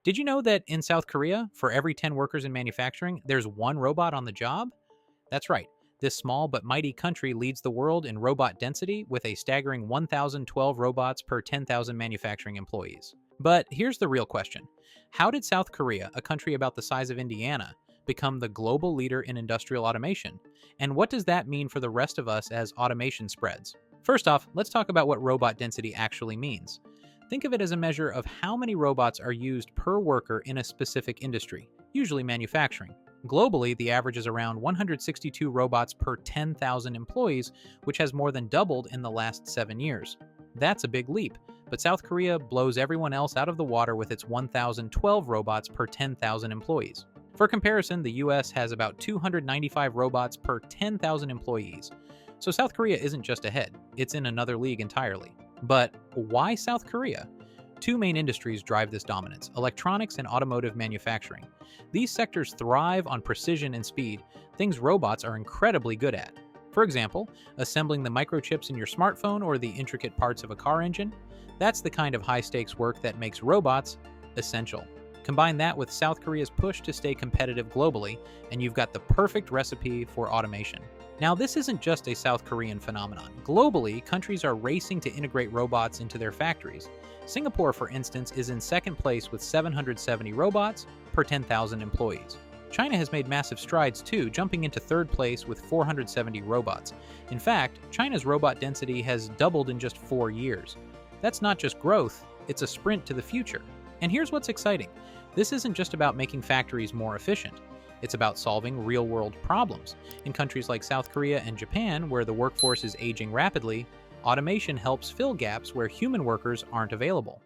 Did you know that in South Korea, for every 10 workers in manufacturing, there's one robot on the job? That's right. This small but mighty country leads the world in robot density with a staggering 1,012 robots per 10,000 manufacturing employees. But here's the real question. How did South Korea, a country about the size of Indiana, become the global leader in industrial automation? And what does that mean for the rest of us as automation spreads? First off, let's talk about what robot density actually means. Think of it as a measure of how many robots are used per worker in a specific industry, usually manufacturing. Globally, the average is around 162 robots per 10,000 employees, which has more than doubled in the last 7 years. That's a big leap, but South Korea blows everyone else out of the water with its 1,012 robots per 10,000 employees. For comparison, the US has about 295 robots per 10,000 employees. So South Korea isn't just ahead, it's in another league entirely. But why South Korea? Two main industries drive this dominance: electronics and automotive manufacturing. These sectors thrive on precision and speed, things robots are incredibly good at. For example, assembling the microchips in your smartphone or the intricate parts of a car engine. That's the kind of high-stakes work that makes robots essential. Combine that with South Korea's push to stay competitive globally, and you've got the perfect recipe for automation. Now, this isn't just a South Korean phenomenon. Globally, countries are racing to integrate robots into their factories. Singapore, for instance, is in second place with 770 robots per 10,000 employees. China has made massive strides too, jumping into third place with 470 robots. In fact, China's robot density has doubled in just 4 years. That's not just growth, it's a sprint to the future. And here's what's exciting. This isn't just about making factories more efficient. It's about solving real-world problems. In countries like South Korea and Japan, where the workforce is aging rapidly, automation helps fill gaps where human workers aren't available.